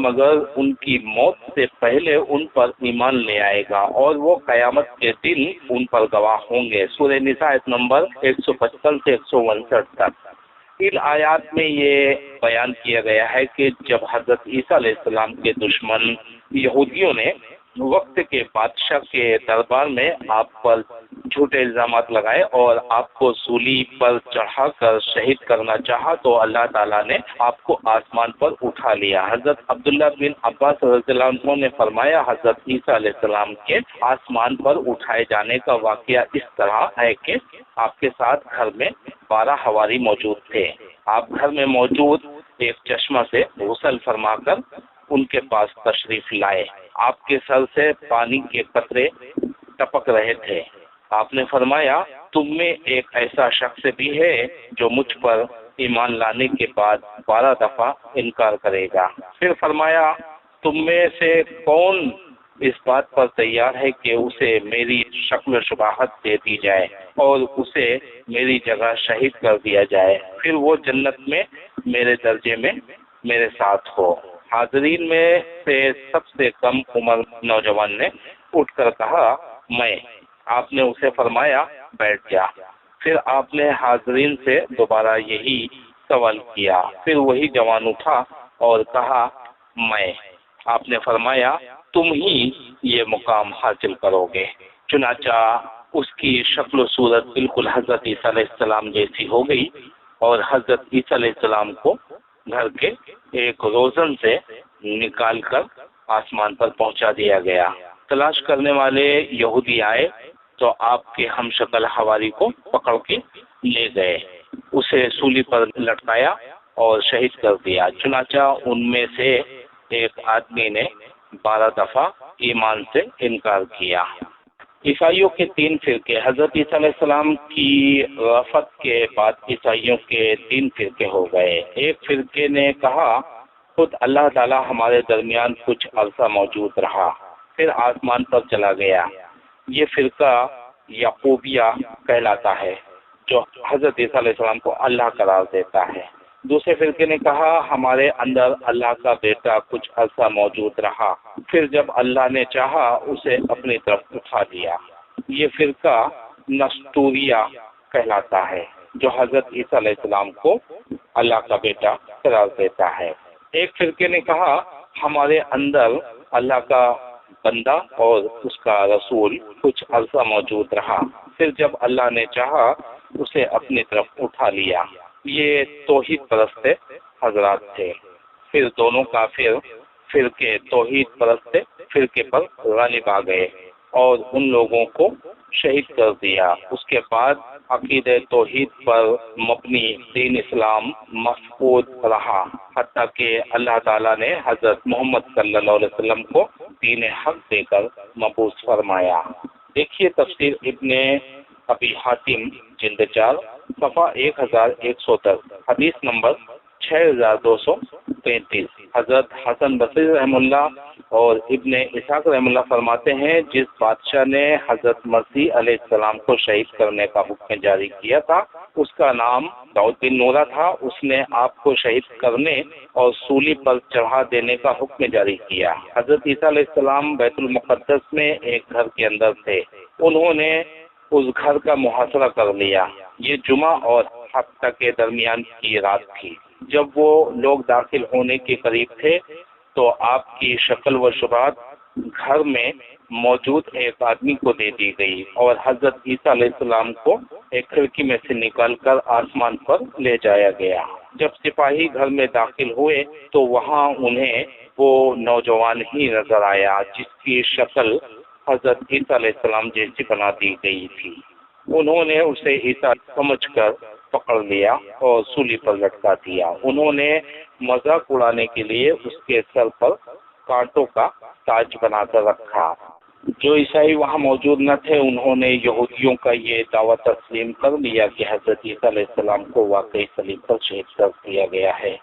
مگر ان کی موت سے پہلے ان پر ایمان لے آئے گا اور وہ قیامت کے دن ان پر گواہ ہوں گے۔ سورہ نساء آیت نمبر 155 سے 159 تک۔ ان آیات میں یہ بیان کیا گیا ہے کہ جب حضرت عیسیٰ علیہ السلام کے دشمن یہودیوں نے وقت کے بادشاہ کے دربار میں آپ پر جھوٹے الزامات لگائے اور آپ کو صلیب پر چڑھا کر شہید کرنا چاہا تو اللہ تعالیٰ نے آپ کو آسمان پر اٹھا لیا۔ حضرت عبداللہ بن عباس رضی اللہ عنہ نے فرمایا حضرت عیسیٰ علیہ السلام کے آسمان پر اٹھائے جانے کا واقعہ اس طرح ہے کہ آپ کے ساتھ گھر میں 12 حواری موجود تھے۔ آپ گھر میں موجود ایک چشمہ سے غسل فرما کر ان کے پاس تشریف لائے۔ آپ کے سر سے پانی کے قطرے ٹپک رہے تھے۔ آپ نے فرمایا تم میں ایک ایسا شخص بھی ہے جو مجھ پر ایمان لانے کے بعد 12 دفعہ انکار کرے گا۔ پھر فرمایا تم میں سے کون اس بات پر تیار ہے کہ اسے میری شکل و شباہت دے دی جائے اور اسے میری جگہ شہید کر دیا جائے، پھر وہ جنت میں میرے درجے میں میرے ساتھ ہو۔ حاضرین میں سے سب سے کم عمر نوجوان نے اٹھ کر کہا میں۔ آپ نے اسے فرمایا بیٹھ جا۔ پھر آپ نے حاضرین سے دوبارہ یہی سوال کیا، پھر وہی جوان اٹھا اور کہا میں۔ آپ نے فرمایا تم ہی یہ مقام حاصل کرو گے۔ چنانچہ اس کی شکل و صورت بالکل حضرت عیسیٰ علیہ السلام جیسی ہو گئی اور حضرت عیسیٰ علیہ السلام کو گھر کے ایک روزن سے نکال کر آسمان پر پہنچا دیا گیا۔ تلاش کرنے والے یہودی آئے تو آپ کے ہم شکل حواری کو پکڑ کے لے گئے، اسے سولی پر لٹکایا اور شہید کر دیا۔ چنانچہ ان میں سے ایک آدمی نے 12 دفعہ ایمان سے انکار کیا۔ عیسائیوں کے 3 فرقے۔ حضرت عیسیٰ علیہ السلام کی وفات کے بعد عیسائیوں کے 3 فرقے ہو گئے۔ ایک فرقے نے کہا خود اللہ تعالی ہمارے درمیان کچھ عرصہ موجود رہا پھر آسمان پر چلا گیا۔ یہ فرقہ یعقوبیہ کہلاتا ہے جو حضرت عیسیٰ علیہ السلام کو اللہ قرار دیتا ہے۔ دوسرے فرقے نے کہا ہمارے اندر اللہ کا بیٹا کچھ عرصہ موجود رہا پھر جب اللہ نے چاہا اسے اپنی طرف اٹھا دیا۔ یہ فرقہ نستوریہ کہلاتا ہے جو حضرت عیسیٰ علیہ السلام کو اللہ کا بیٹا قرار دیتا ہے۔ ایک فرقے نے کہا ہمارے اندر اللہ کا بندہ اور اس کا رسول کچھ عرصہ موجود رہا پھر جب اللہ نے چاہا اسے اپنی طرف اٹھا لیا۔ یہ توحید پرست حضرات تھے۔ پھر دونوں کافر فرقے توحید پرست فرقے پر غالب آ گئے اور ان لوگوں کو شہید کر دیا۔ اس کے بعد عقید توحید پر مبنی دین اسلام مفقود رہا حتیٰ کہ اللہ تعالیٰ نے حضرت محمد صلی اللہ علیہ وسلم کو دین حق دے کر مبعوث فرمایا۔ دیکھیے تفسیر ابن ابی حاتم جلد 4 صفحہ 1110 حدیث نمبر 6233۔ حضرت حسن بصری رحم اللہ اور ابن اسحاق رحم اللہ فرماتے ہیں جس بادشاہ نے حضرت مسیح علیہ السلام کو شہید کرنے کا حکم جاری کیا تھا اس کا نام داؤد بن نورہ تھا۔ اس نے آپ کو شہید کرنے اور سولی پر چڑھا دینے کا حکم جاری کیا۔ حضرت عیسیٰ علیہ السلام بیت المقدس میں ایک گھر کے اندر تھے۔ انہوں نے اس گھر کا محاصرہ کر لیا۔ یہ جمعہ اور ہفتہ کے درمیان کی رات تھی۔ جب وہ لوگ داخل ہونے کے قریب تھے تو آپ کی شکل و صورت گھر میں موجود ایک آدمی کو دے دی گئی اور حضرت عیسیٰ علیہ السلام کو ایک کھڑکی میں سے نکال کر آسمان پر لے جایا گیا۔ جب سپاہی گھر میں داخل ہوئے تو وہاں انہیں وہ نوجوان ہی نظر آیا جس کی شکل حضرت عیسیٰ علیہ السلام جیسی بنا دی گئی تھی۔ انہوں نے اسے عیسیٰ سمجھ کر پکڑ لیا اور سولی پر لٹکا دیا۔ انہوں نے مذاق اڑانے کے لیے اس کے سر پر کانٹوں کا تاج بنا کر رکھا۔ جو عیسائی وہاں موجود نہ تھے انہوں نے یہودیوں کا یہ دعویٰ تسلیم کر لیا کہ حضرت عیسیٰ علیہ السلام کو واقعی صلیب پر شہید کر دیا گیا ہے۔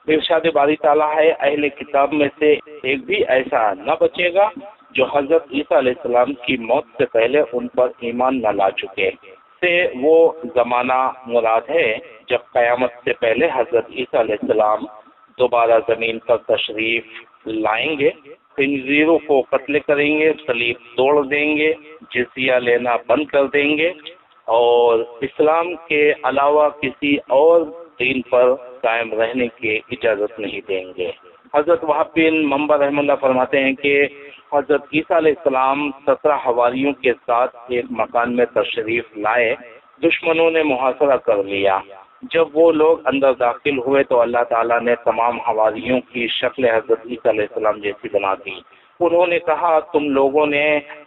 ارشاد باری تعالیٰ ہے اہل کتاب میں سے ایک بھی ایسا نہ بچے گا جو حضرت عیسیٰ علیہ السلام کی موت سے پہلے ان پر ایمان نہ لا چکے۔ سے وہ زمانہ مراد ہے جب قیامت سے پہلے حضرت عیسیٰ علیہ السلام دوبارہ زمین پر تشریف لائیں گے، خنزیروں کو قتل کریں گے، صلیب توڑ دیں گے، جزیہ لینا بند کر دیں گے اور اسلام کے علاوہ کسی اور دین پر قائم رہنے کی اجازت نہیں دیں گے۔ حضرت وہاب بن منبع رحمہ اللہ فرماتے ہیں کہ حضرت عیسیٰ علیہ السلام 17 حواریوں کے ساتھ ایک مکان میں تشریف لائے، دشمنوں نے محاصرہ کر لیا۔ جب وہ لوگ اندر داخل ہوئے تو اللہ تعالیٰ نے تمام حواریوں کی شکل حضرت عیسیٰ علیہ السلام جیسی بنا دی۔ انہوں نے کہا تم لوگوں نے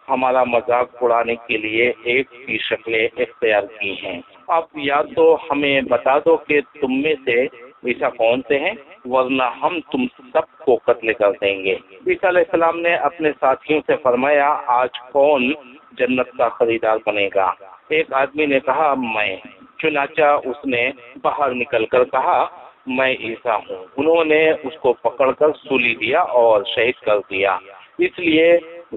ہمارا مذاق اڑانے کے لیے ایک کی شکلیں اختیار کی ہیں، اب یا تو ہمیں بتا دو کہ تم میں سے عیسیٰ کون سے ہیں، ورنہ ہم تم سب کو قتل کر دیں گے۔ عیسیٰ علیہ السلام نے اپنے ساتھیوں سے فرمایا آج کون جنت کا خریدار بنے گا؟ ایک آدمی نے کہا میں۔ چنانچہ اس نے باہر نکل کر کہا میں عیسیٰ ہوں۔ انہوں نے اس کو پکڑ کر سولی دیا اور شہید کر دیا۔ اس لیے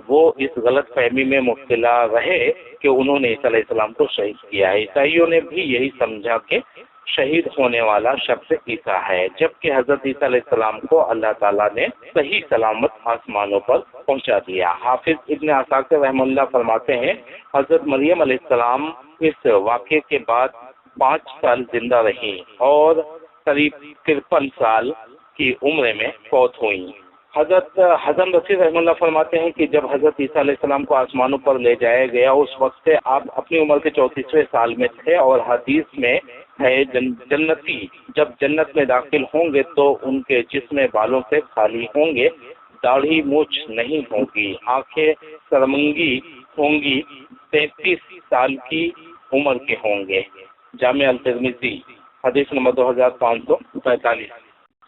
وہ اس غلط فہمی میں مبتلا رہے کہ انہوں نے عیسیٰ علیہ السلام کو شہید کیا ہے۔ عیسائیوں نے بھی یہی سمجھا کہ شہید ہونے والا شخص عیسیٰ ہے، جبکہ حضرت عیسیٰ علیہ السلام کو اللہ تعالیٰ نے صحیح سلامت آسمانوں پر پہنچا دیا۔ حافظ ابن عساکر رحمہ اللہ فرماتے ہیں حضرت مریم علیہ السلام اس واقعے کے بعد 5 سال زندہ رہی اور قریب 53 سال کی عمر میں فوت ہوئیں۔ حضرت حسن بصری رحمہ اللہ فرماتے ہیں کہ جب حضرت عیسیٰ علیہ السلام کو آسمانوں پر لے جایا گیا اس وقت سے آپ اپنی عمر کے 34ویں سال میں تھے، اور حدیث میں ہے جنتی جب جنت میں داخل ہوں گے تو ان کے جسم بالوں سے خالی ہوں گے، داڑھی مونچھ نہیں ہوگی، آنکھیں سرمنگی ہوں گی، 33 سال کی عمر کے ہوں گے۔ جامع الترمذی حدیث نمبر 2545۔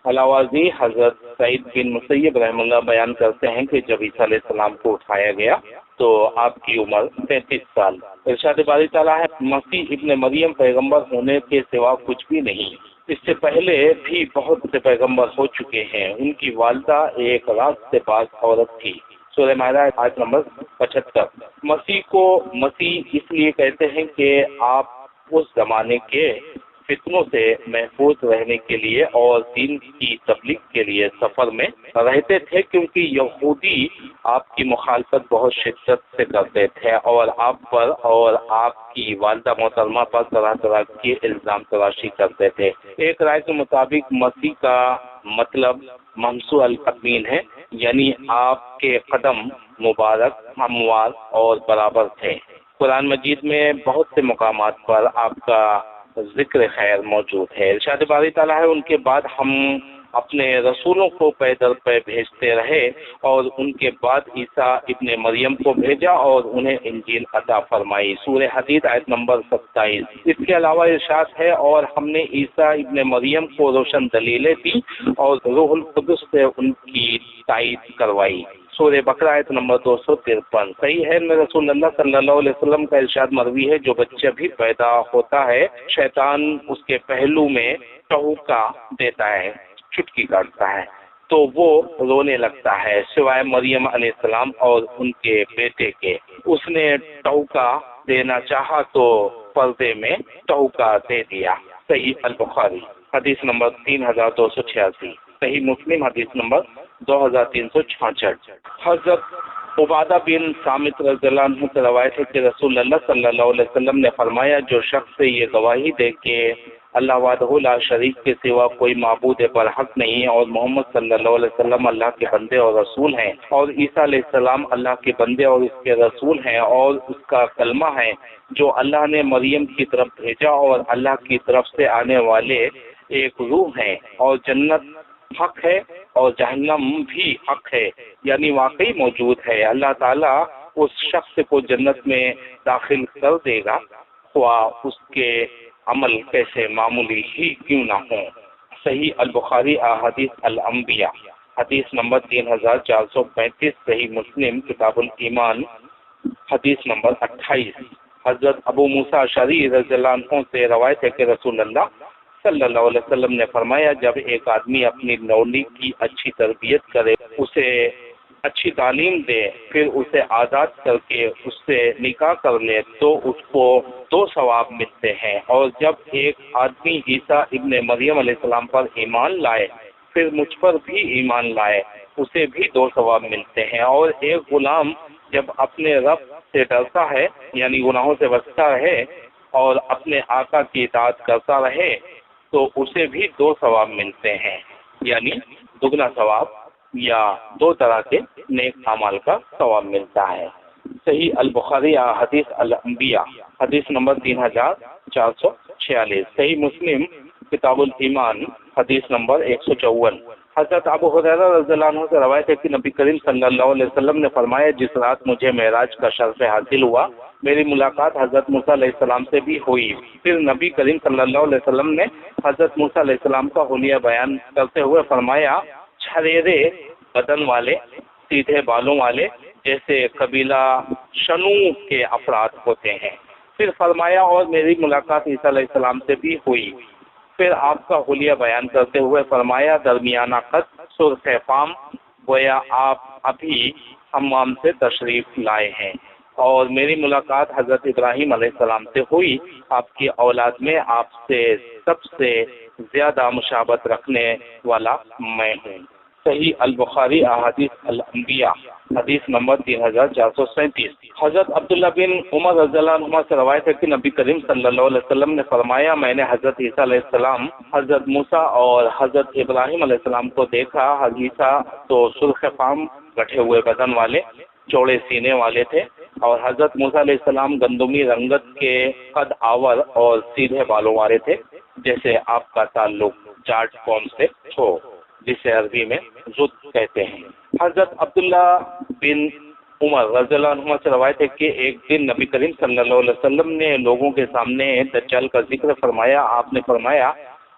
علاوہ حضرت سعید بن مسیب رحمہ اللہ بیان کرتے ہیں کہ جب عیسیٰ علیہ السلام کو اٹھایا گیا تو آپ کی عمر 33 سال۔ ارشاد باری تعالیٰ ہے مسیح ابن مریم پیغمبر ہونے کے سوا کچھ بھی نہیں، اس سے پہلے بھی بہت سے پیغمبر ہو چکے ہیں، ان کی والدہ ایک راست سے باز عورت تھی۔ سورہ مائدہ آیت نمبر 75۔ مسیح کو مسیح اس لیے کہتے ہیں کہ آپ اس زمانے کے فتنوں سے محفوظ رہنے کے لیے اور دین کی تبلیغ کے لیے سفر میں رہتے تھے، کیونکہ یہودی آپ کی مخالفت بہت شدت سے کرتے تھے اور آپ پر اور آپ کی والدہ محترمہ پر طرح طرح کے الزام تراشی کرتے تھے۔ ایک رائے کے مطابق مسیح کا مطلب ممسوح القدمین ہے، یعنی آپ کے قدم مبارک ہموار اور برابر تھے۔ قرآن مجید میں بہت سے مقامات پر آپ کا ذکر خیر موجود ہے۔ ارشاد باری تعالیٰ ہے ان کے بعد ہم اپنے رسولوں کو پے در پے بھیجتے رہے اور ان کے بعد عیسیٰ ابن مریم کو بھیجا اور انہیں انجیل عطا فرمائی۔ سورہ حدید آیت نمبر 27۔ اس کے علاوہ ارشاد ہے اور ہم نے عیسیٰ ابن مریم کو روشن دلیلیں دی اور روح القدس سے ان کی تائید کروائی۔ سورہ بقرہ آیت نمبر 253۔ صحیح ہے میں رسول اللہ صلی اللہ علیہ وسلم کا ارشاد مروی ہے جو بچہ بھی پیدا ہوتا ہے شیطان اس کے پہلو میں ٹہوکا دیتا ہے، چٹکی کاٹتا ہے تو وہ رونے لگتا ہے سوائے مریم علیہ السلام اور ان کے بیٹے کے۔ اس نے ٹہوکا دینا چاہا تو پردے میں ٹہوکا دے دیا۔ صحیح البخاری حدیث نمبر 3286۔ صحیح مسلم حدیث نمبر 2366۔ حضرت عبادہ بن صامت رضی اللہ عنہ سے روایت ہے کہ رسول اللہ صلی اللہ علیہ وسلم نے فرمایا جو شخص یہ گواہی دے کہ اللہ وحدہ لا شریک کے سوا کوئی معبود برحق نہیں اور محمد صلی اللہ علیہ وسلم اللہ کے بندے اور رسول ہیں، اور عیسیٰ علیہ السلام اللہ کے بندے اور اس کے رسول ہیں اور اس کا کلمہ ہے جو اللہ نے مریم کی طرف بھیجا اور اللہ کی طرف سے آنے والے ایک روح ہیں، اور جنت حق ہے اور جہنم بھی حق ہے، یعنی واقعی موجود ہے، اللہ تعالیٰ اس شخص کو جنت میں داخل کر دے گا خواہ اس کے عمل کیسے معمولی ہی کیوں نہ ہوں۔ صحیح البخاری احادیث الانبیاء حدیث نمبر 3435۔ صحیح مسلم کتاب الایمان حدیث نمبر 28۔ حضرت ابو موسیٰ اشعری رضی اللہ عنہ سے روایت ہے کہ رسول اللہ صلی اللہ علیہ وسلم نے فرمایا جب ایک آدمی اپنی لونڈی کی اچھی تربیت کرے، اسے اچھی تعلیم دے، پھر اسے آزاد کر کے اس سے نکاح کر لے تو اس کو 2 ثواب ملتے ہیں، اور جب ایک آدمی عیسیٰ ابن مریم علیہ السلام پر ایمان لائے پھر مجھ پر بھی ایمان لائے اسے بھی 2 ثواب ملتے ہیں، اور ایک غلام جب اپنے رب سے ڈرتا ہے یعنی گناہوں سے بچتا رہے اور اپنے آقا کی اطاعت کرتا رہے تو اسے بھی 2 ثواب ملتے ہیں، یعنی دگنا ثواب یا 2 طرح کے نیک اعمال کا ثواب ملتا ہے۔ صحیح البخاری حدیث الانبیاء حدیث نمبر 3446، صحیح مسلم کتاب الایمان حدیث نمبر 154۔ حضرت ابو ہریرہ رضی اللہ عنہ سے روایت ہے کہ نبی کریم صلی اللہ علیہ وسلم نے فرمایا، جس رات مجھے معراج کا شرف حاصل ہوا میری ملاقات حضرت موسیٰ علیہ السلام سے بھی ہوئی۔ پھر نبی کریم صلی اللہ علیہ وسلم نے حضرت موسیٰ علیہ السلام کا حلیہ بیان کرتے ہوئے فرمایا، چھریرے بدن والے، سیدھے بالوں والے، جیسے قبیلہ شنو کے افراد ہوتے ہیں۔ پھر فرمایا، اور میری ملاقات عیسیٰ علیہ السلام سے بھی ہوئی۔ پھر آپ کا حلیہ بیان کرتے ہوئے فرمایا، درمیانہ قد، سرخ فام، گویا آپ ابھی حمام سے تشریف لائے ہیں۔ اور میری ملاقات حضرت ابراہیم علیہ السلام سے ہوئی، آپ کی اولاد میں آپ سے سب سے زیادہ مشابہت رکھنے والا میں ہوں۔ صحیح البخاری احادیث الانبیاء حدیث نمبر 3437۔ حضرت عبداللہ بن عمر رضی اللہ عنہما سے روایت ہے کہ نبی کریم صلی اللہ علیہ وسلم نے فرمایا، میں نے حضرت عیسیٰ علیہ السلام، حضرت موسیٰ اور حضرت ابراہیم علیہ السلام کو دیکھا۔ حضرت عیسیٰ تو سرخ فام، گٹھے ہوئے بدن والے، چوڑے سینے والے تھے، اور حضرت موسیٰ علیہ السلام گندمی رنگت کے قد آور اور سیدھے بالوں والے تھے، جیسے آپ کا تعلق جاٹ قوم سے ہو، جسے عربی میں زد کہتے ہیں۔ حضرت عبداللہ بن عمر رضی اللہ عنہ سے روایت ہے کہ ایک دن نبی کریم صلی اللہ علیہ وسلم نے لوگوں کے سامنے دجال کا ذکر فرمایا۔ آپ نے فرمایا،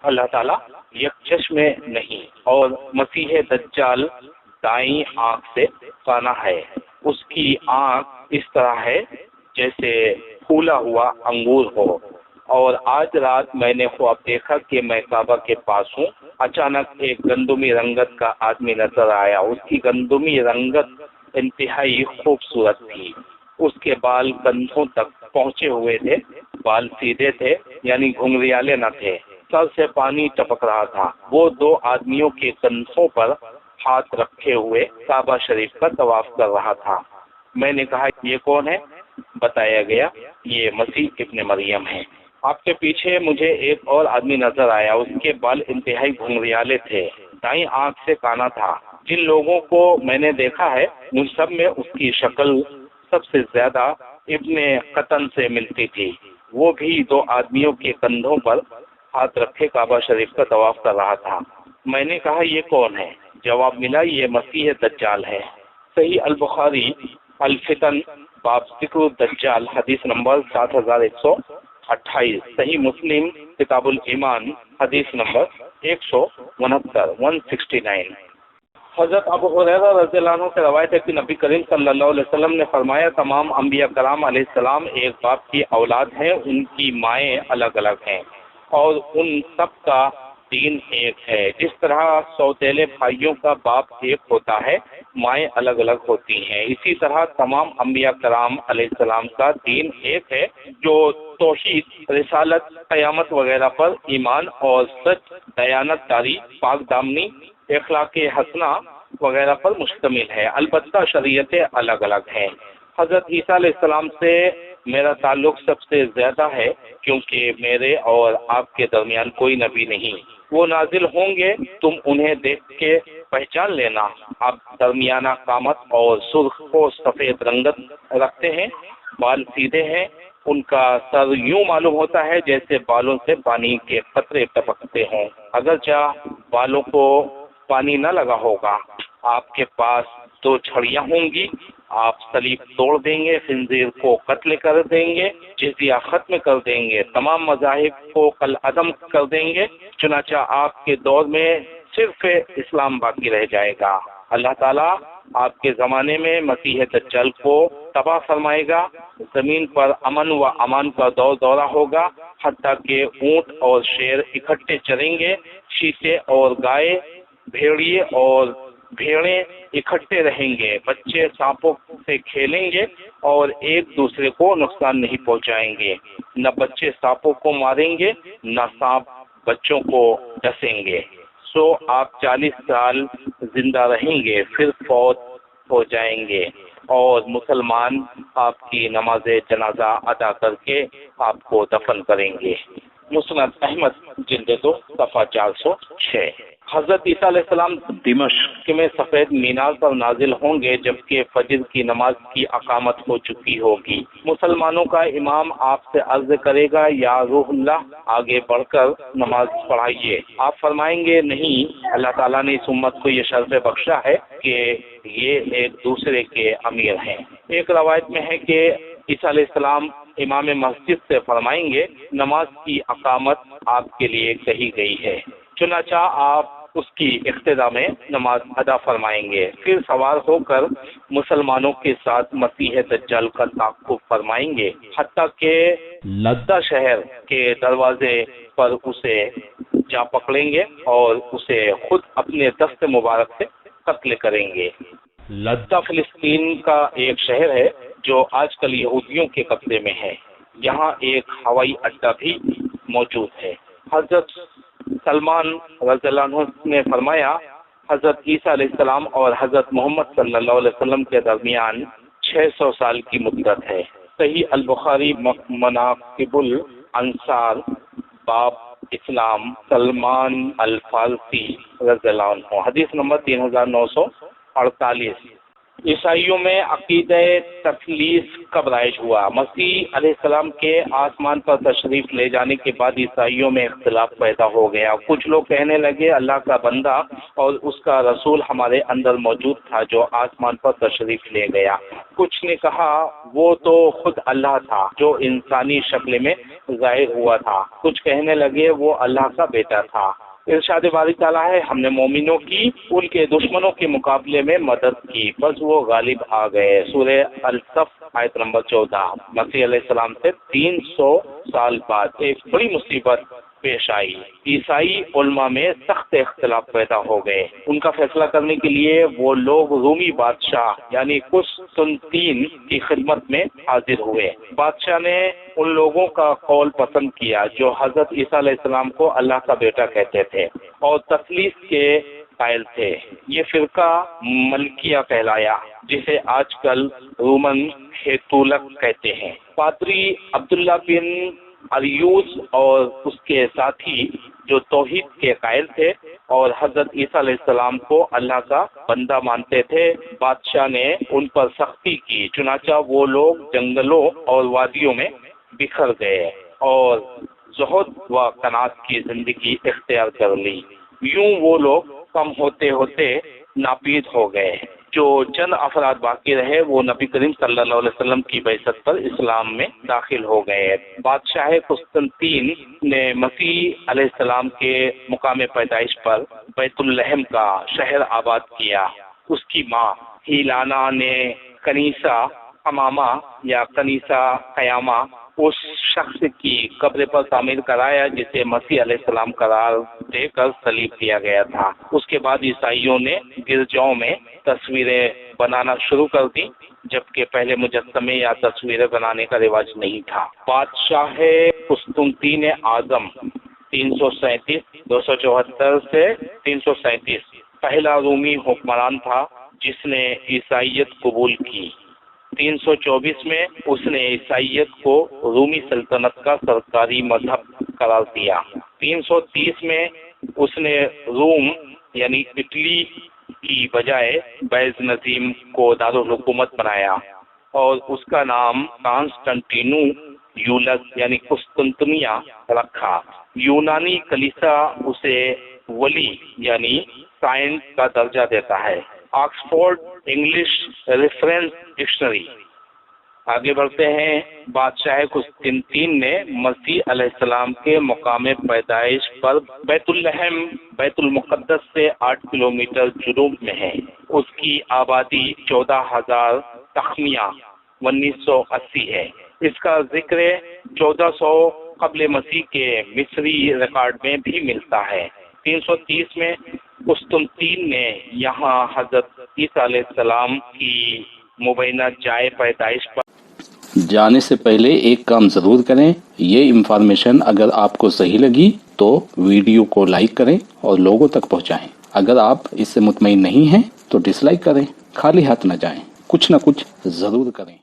اللہ تعالیٰ یک چشم نہیں، اور مسیح دجال دائیں آنکھ سے کانا ہے، اس کی آنکھ اس طرح ہے جیسے پھولا ہوا انگور ہو۔ اور آج رات میں نے خواب دیکھا کہ میں کعبہ کے پاس ہوں، اچانک ایک گندمی رنگت کا آدمی نظر آیا، اس کی گندمی رنگت انتہائی خوبصورت تھی، اس کے بال کندھوں تک پہنچے ہوئے تھے، بال سیدھے تھے یعنی گھنگریالے نہ تھے، سر سے پانی ٹپک رہا تھا۔ وہ 2 آدمیوں کے کندھوں پر ہاتھ رکھے ہوئے کعبہ شریف کا طواف کر رہا تھا۔ میں نے کہا، یہ کون ہے؟ بتایا گیا، یہ مسیح ابن مریم ہے۔ آپ کے پیچھے مجھے ایک اور آدمی نظر آیا، اس کے بال انتہائی گھنگریالے تھے، دائیں آنکھ سے کانا تھا۔ جن لوگوں کو میں نے دیکھا ہے ان سب میں اس کی شکل سب سے زیادہ ابن قطن سے ملتی تھی۔ وہ بھی 2 آدمیوں کے کندھوں پر ہاتھ رکھے کعبہ شریف کا طواف کر رہا تھا۔ میں نے کہا، یہ کون ہے؟ جواب ملا، یہ مسیح دجال ہے۔ صحیح البخاری الفتن باب ذکر الدجال حدیث نمبر 7128، صحیح مسلم کتاب الایمان حدیث نمبر 169۔ حضرت ابو ہریرہ رضی اللہ عنہ سے روایت ہے کہ نبی کریم صلی اللہ علیہ وسلم نے فرمایا، تمام انبیاء کرام علیہ السلام ایک باپ کی اولاد ہیں، ان کی مائیں الگ الگ ہیں اور ان سب کا دین ایک ہے۔ جس طرح سوتیلے بھائیوں کا باپ ایک ہوتا ہے، مائیں الگ الگ ہوتی ہیں، اسی طرح تمام انبیاء کرام علیہ السلام کا دین ایک ہے، جو توحید، رسالت، قیامت وغیرہ پر ایمان اور سچ، دیانت داری، پاک دامنی، اخلاق حسنہ وغیرہ پر مشتمل ہے۔ البتہ شریعتیں الگ الگ ہیں۔ حضرت عیسیٰ علیہ السلام سے میرا تعلق سب سے زیادہ ہے، کیونکہ میرے اور آپ کے درمیان کوئی نبی نہیں۔ وہ نازل ہوں گے، تم انہیں دیکھ کے پہچان لینا۔ آپ درمیانہ قامت اور سرخ و سفید رنگت رکھتے ہیں، بال سیدھے ہیں، ان کا سر یوں معلوم ہوتا ہے جیسے بالوں سے پانی کے قطرے ٹپکتے ہوں، اگرچہ بالوں کو پانی نہ لگا ہوگا۔ آپ کے پاس 2 چھڑیاں ہوں گی، آپ صلیب توڑ دیں گے، خنزیر کو قتل کر دیں گے، جزیہ ختم کر دیں گے، تمام مذاہب کو کالعدم کر دیں گے، چنانچہ آپ کے دور میں صرف اسلام باقی رہ جائے گا۔ اللہ تعالیٰ آپ کے زمانے میں مسیح دجال کو تباہ فرمائے گا، زمین پر امن و امان کا دورہ ہوگا، حتیٰ کہ اونٹ اور شیر اکٹھے چریں گے، چیتے اور گائے، بھیڑیے اور بھیڑیں اکٹھے رہیں گے، بچے سانپوں سے کھیلیں گے اور ایک دوسرے کو نقصان نہیں پہنچائیں گے، نہ بچے سانپوں کو ماریں گے، نہ سانپ بچوں کو ڈسیں گے۔ سو آپ 40 سال زندہ رہیں گے، پھر فوت ہو جائیں گے اور مسلمان آپ کی نماز جنازہ ادا کر کے آپ کو دفن کریں گے۔ مسند احمد جلد 2 صفحہ 406۔ حضرت عیسیٰ علیہ السلام دمشق میں سفید مینار پر نازل ہوں گے جبکہ فجر کی نماز کی اقامت ہو چکی ہوگی۔ مسلمانوں کا امام آپ سے عرض کرے گا یا روح اللہ آگے بڑھ کر نماز پڑھائیے۔ آپ فرمائیں گے نہیں، اللہ تعالیٰ نے اس امت کو یہ شرف بخشا ہے کہ یہ ایک دوسرے کے امیر ہیں۔ ایک روایت میں ہے کہ عیسیٰ علیہ السلام امام مسجد سے فرمائیں گے نماز کی اقامت آپ کے لیے کہی گئی ہے، چنانچہ آپ اس کی اقتدا میں نماز ادا فرمائیں گے، پھر سوار ہو کر مسلمانوں کے ساتھ مسیح دجال کا تعاقب فرمائیں گے حتیٰ کہ لدہ شہر کے دروازے پر اسے جا پکڑیں گے اور اسے خود اپنے دست مبارک سے قتل کریں گے۔ لدہ فلسطین کا ایک شہر ہے جو آج کل یہودیوں کے قبضے میں ہے، یہاں ایک ہوائی اڈہ بھی موجود ہے۔ حضرت سلمان رضی اللہ عنہ نے فرمایا حضرت عیسیٰ علیہ السلام اور حضرت محمد صلی اللہ علیہ وسلم کے درمیان 600 سال کی مدت ہے۔ صحیح البخاری مناقب الانصار باب اسلام سلمان الفارسی رضی اللہ عنہ، حدیث نمبر 3948۔ عیسائیوں میں عقیدہ تثلیث کب رائج ہوا؟ مسیح علیہ السلام کے آسمان پر تشریف لے جانے کے بعد عیسائیوں میں اختلاف پیدا ہو گیا۔ کچھ لوگ کہنے لگے اللہ کا بندہ اور اس کا رسول ہمارے اندر موجود تھا جو آسمان پر تشریف لے گیا۔ کچھ نے کہا وہ تو خود اللہ تھا جو انسانی شکل میں ظاہر ہوا تھا۔ کچھ کہنے لگے وہ اللہ کا بیٹا تھا۔ ارشاد باری تعالیٰ ہے ہم نے مومنوں کی ان کے دشمنوں کے مقابلے میں مدد کی، بس وہ غالب آ گئے۔ سورہ الصف آیت نمبر 14۔ مسیح علیہ السلام سے 300 سال بعد ایک بڑی مصیبت پیش آئی۔ عیسائی علماء میں سخت اختلاف پیدا ہو گئے۔ ان کا فیصلہ کرنے کے لیے وہ لوگ رومی بادشاہ یعنی قسطنطین کی خدمت میں حاضر ہوئے۔ بادشاہ نے ان لوگوں کا قول پسند کیا جو حضرت عیسیٰ علیہ السلام کو اللہ کا بیٹا کہتے تھے اور تثلیث کے قائل تھے۔ یہ فرقہ ملکیہ کہلایا جسے آج کل رومن کیتھولک کہتے ہیں۔ پادری عبداللہ بن اریوس اور اس کے ساتھی جو توحید کے قائل تھے اور حضرت عیسیٰ علیہ السلام کو اللہ کا بندہ مانتے تھے، بادشاہ نے ان پر سختی کی، چنانچہ وہ لوگ جنگلوں اور وادیوں میں بکھر گئے اور زہد و قناعت کی زندگی اختیار کر لی۔ یوں وہ لوگ کم ہوتے ہوتے ناپید ہو گئے۔ جو چند افراد باقی رہے وہ نبی کریم صلی اللہ علیہ وسلم کی بعثت پر اسلام میں داخل ہو گئے۔ بادشاہ قسطنطین نے مسیح علیہ السلام کے مقام پیدائش پر بیت الحم کا شہر آباد کیا۔ اس کی ماں ہیلانا نے کنیسہ قمامہ یا کنیسہ قیامہ اس شخص کی قبر پر تعمیر کرایا جسے مسیح علیہ السلام قرار دے کر صلیب دیا گیا تھا۔ اس کے بعد عیسائیوں نے گرجاؤں میں تصویریں بنانا شروع کر دی جبکہ پہلے مجسمے یا تصویریں بنانے کا رواج نہیں تھا۔ بادشاہ قسطنطین اعظم 274 سے 337 پہلا رومی حکمران تھا جس نے عیسائیت قبول کی۔ 324 میں اس نے عیسائیت کو رومی سلطنت کا سرکاری مذہب قرار دیا۔ 330 میں اس نے روم یعنی اٹلی کی بجائے بیزنطیم کو دارالحکومت بنایا اور اس کا نام کانسٹنٹینوپولس یعنی قسطنطنیہ رکھا۔ یونانی کلیسا اسے ولی یعنی سائنٹ کا درجہ دیتا ہے۔ Oxford English reference dictionary. آگے بڑھتے ہیں۔ بادشاہ قسطنطین نے مسیح علیہ السلام کے مقام پیدائش پر بیت الحم بیت المقدس سے 8 کلومیٹر جنوب میں ہے۔ اس کی آبادی 14,000 تخمینہ 1980 ہے۔ اس کا ذکر 1400 قبل مسیح کے مصری ریکارڈ میں بھی ملتا ہے۔ 330 میں قسطنطین نے یہاں حضرت عیسیٰ علیہ السلام کی مبینہ جائے پیدائش پر جانے سے پہلے ایک کام ضرور کریں، یہ انفارمیشن اگر آپ کو صحیح لگی تو ویڈیو کو لائک کریں اور لوگوں تک پہنچائیں۔ اگر آپ اس سے مطمئن نہیں ہیں تو ڈس لائک کریں۔ خالی ہاتھ نہ جائیں، کچھ نہ کچھ ضرور کریں۔